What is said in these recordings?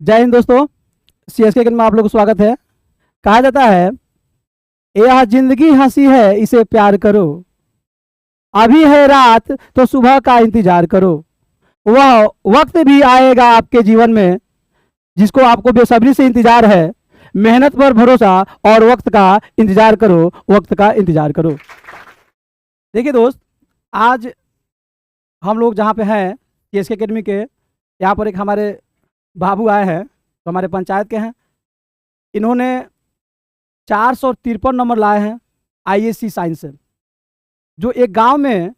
जय हिंद दोस्तों। सीएसके में आप लोग को स्वागत है। कहा जाता है यह जिंदगी हंसी है इसे प्यार करो, अभी है रात तो सुबह का इंतजार करो। वह वक्त भी आएगा आपके जीवन में जिसको आपको बेसब्री से इंतजार है। मेहनत पर भरोसा और वक्त का इंतजार करो, वक्त का इंतजार करो। देखिए दोस्त, आज हम लोग जहाँ पे हैं सीएसके एकेडमी के, यहाँ पर एक हमारे बाबू आए हैं तो हमारे पंचायत के हैं। इन्होंने 453 नंबर लाए हैं आईएससी साइंस से। जो एक गांव में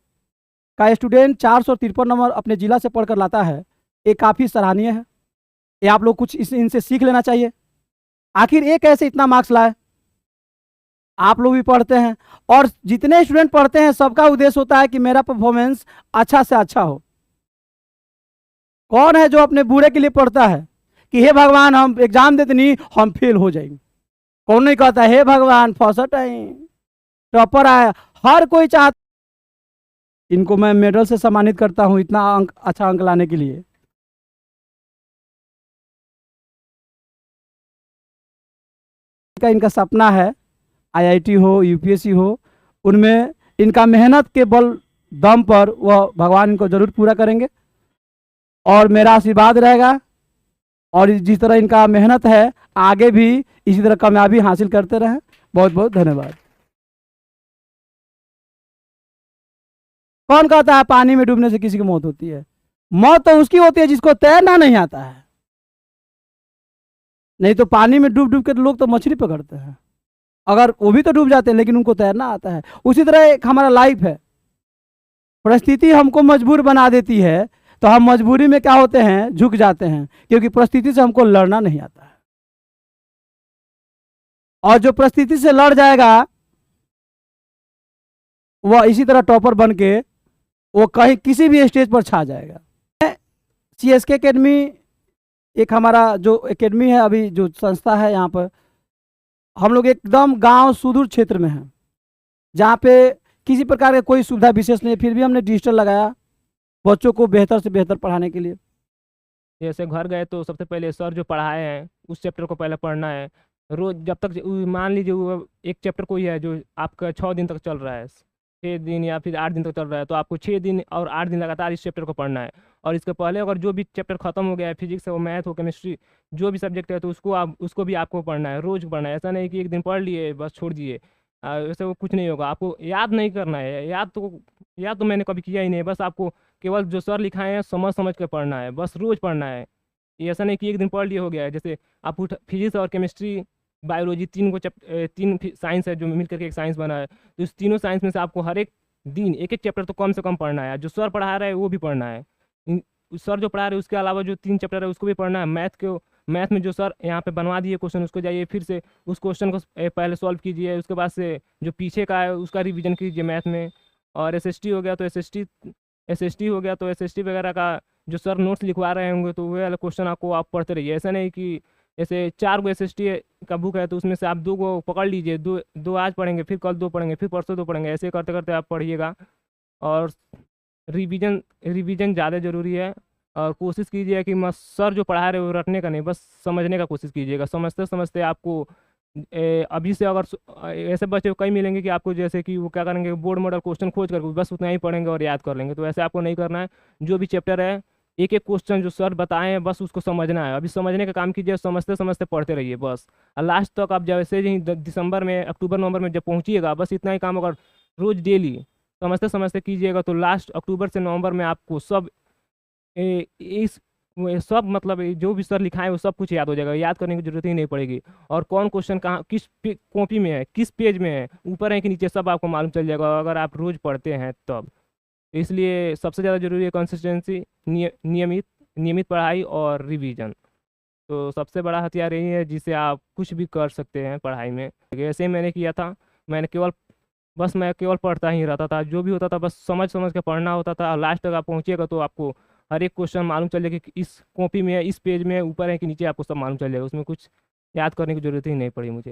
का स्टूडेंट 453 नंबर अपने ज़िला से पढ़कर लाता है, ये काफ़ी सराहनीय है। ये आप लोग कुछ इनसे सीख लेना चाहिए। आखिर ये कैसे इतना मार्क्स लाए? आप लोग भी पढ़ते हैं और जितने स्टूडेंट पढ़ते हैं सबका उद्देश्य होता है कि मेरा परफॉर्मेंस अच्छा से अच्छा हो। कौन है जो अपने बुरे के लिए पढ़ता है कि हे भगवान हम एग्जाम देते नहीं हम फेल हो जाएंगे? कौन नहीं कहता हे भगवान फर्स्ट आए, टॉपर आए? हर कोई चाहता। इनको मैं मेडल से सम्मानित करता हूं इतना अच्छा अंक लाने के लिए। इनका सपना है आईआईटी हो, यूपीएससी हो, उनमें इनका मेहनत के बल दम पर वह भगवान इनको जरूर पूरा करेंगे और मेरा आशीर्वाद रहेगा। और जिस तरह इनका मेहनत है आगे भी इसी तरह कामयाबी हासिल करते रहें। बहुत बहुत धन्यवाद। कौन कहता है पानी में डूबने से किसी की मौत होती है? मौत तो उसकी होती है जिसको तैरना नहीं आता है। नहीं तो पानी में डूब डूब के लोग तो मछली पकड़ते हैं, अगर वो भी तो डूब जाते हैं लेकिन उनको तैरना आता है। उसी तरह एक हमारा लाइफ है, परिस्थिति हमको मजबूर बना देती है तो हम मजबूरी में क्या होते हैं, झुक जाते हैं, क्योंकि परिस्थिति से हमको लड़ना नहीं आता है। और जो परिस्थिति से लड़ जाएगा वह इसी तरह टॉपर बन के वो कहीं किसी भी स्टेज पर छा जाएगा। सीएसके एकेडमी एक हमारा जो एकेडमी है, अभी जो संस्था है, यहाँ पर हम लोग एकदम गांव सुदूर क्षेत्र में हैं जहाँ पे किसी प्रकार का कोई सुविधा विशेष नहीं है, फिर भी हमने डिजिटल लगाया बच्चों को बेहतर से बेहतर पढ़ाने के लिए। जैसे घर गए तो सबसे पहले सर जो पढ़ाए हैं उस चैप्टर को पहले पढ़ना है। रोज जब तक मान लीजिए वो एक चैप्टर कोई है जो आपका 6 दिन तक चल रहा है, 6 दिन या फिर 8 दिन तक चल रहा है, तो आपको 6 दिन और 8 दिन लगातार इस चैप्टर को पढ़ना है। और इसके पहले अगर जो भी चैप्टर खत्म हो गया है, फिजिक्स हो, मैथ हो, केमिस्ट्री, जो भी सब्जेक्ट है, तो उसको भी आपको पढ़ना है, रोज पढ़ना है। ऐसा नहीं कि एक दिन पढ़ लिए बस छोड़ दिए, वैसे वो कुछ नहीं होगा। आपको याद नहीं करना है, याद तो मैंने कभी किया ही नहीं। बस आपको केवल जो सर लिखाए हैं समझ समझ के पढ़ना है, बस रोज पढ़ना है। ये ऐसा नहीं कि एक दिन पढ़ लिए हो गया है। जैसे आप फिजिक्स और केमिस्ट्री, बायोलॉजी, तीन साइंस है जो मिल करके एक साइंस बना है, तो इस तीनों साइंस में से आपको हर एक दिन एक एक चैप्टर तो कम से कम पढ़ना है। जो सर पढ़ा रहा है वो भी पढ़ना है, सर जो पढ़ा रहे हैं उसके अलावा जो 3 चैप्टर है उसको भी पढ़ना है। मैथ में जो सर यहाँ पे बनवा दिए क्वेश्चन, उसको जाइए फिर से उस क्वेश्चन को पहले सॉल्व कीजिए। उसके बाद से जो पीछे का है उसका रिवीजन कीजिए मैथ में। और एसएसटी हो गया तो एसएसटी हो गया तो एसएसटी वगैरह का जो सर नोट्स लिखवा रहे होंगे तो वे वाला क्वेश्चन आपको आप पढ़ते रहिए। ऐसा नहीं कि जैसे 4 गो एसएसटी का बुक है तो उसमें से आप 2 गो पकड़ लीजिए, दो आज पढ़ेंगे, फिर कल 2 पढ़ेंगे, फिर परसों 2 पढ़ेंगे, ऐसे करते करते आप पढ़िएगा। और रिवीजन रिवीजन ज़्यादा ज़रूरी है। और कोशिश कीजिए कि सर जो पढ़ा रहे हो रटने का नहीं, बस समझने का कोशिश कीजिएगा। समझते समझते आपको अभी से अगर ऐसे बच्चे कई मिलेंगे कि आपको जैसे कि वो क्या करेंगे, बोर्ड मॉडल क्वेश्चन खोज कर बस उतना ही पढ़ेंगे और याद कर लेंगे। तो ऐसे आपको नहीं करना है। जो भी चैप्टर है एक एक क्वेश्चन जो सर बताए हैं बस उसको समझना है। अभी समझने का काम कीजिए, समझते समझते पढ़ते रहिए बस। और लास्ट तक आप जैसे ही दिसंबर में, अक्टूबर नवंबर में जब पहुँचिएगा, बस इतना ही काम अगर रोज़ डेली समझते समझते कीजिएगा तो लास्ट अक्टूबर से नवंबर में आपको सब इस सब मतलब जो भी सर लिखाए वो सब कुछ याद हो जाएगा। याद करने की जरूरत ही नहीं पड़ेगी। और कौन क्वेश्चन कहाँ किस कॉपी में है, किस पेज में है, ऊपर है कि नीचे, सब आपको मालूम चल जाएगा अगर आप रोज़ पढ़ते हैं तब। इसलिए सबसे ज़्यादा जरूरी है कंसिस्टेंसी, नियमित पढ़ाई और रिवीजन। तो सबसे बड़ा हथियार यही है जिससे आप कुछ भी कर सकते हैं पढ़ाई में। ऐसे ही मैंने किया था। मैं केवल पढ़ता ही रहता था, जो भी होता था बस समझ समझ के पढ़ना होता था। लास्ट तक आप पहुँचिएगा तो आपको हर एक क्वेश्चन मालूम चल जाएगा कि इस कॉपी में है, इस पेज में है, ऊपर है कि नीचे, आपको सब मालूम चल जाएगा। उसमें कुछ याद करने की जरूरत ही नहीं पड़ी मुझे।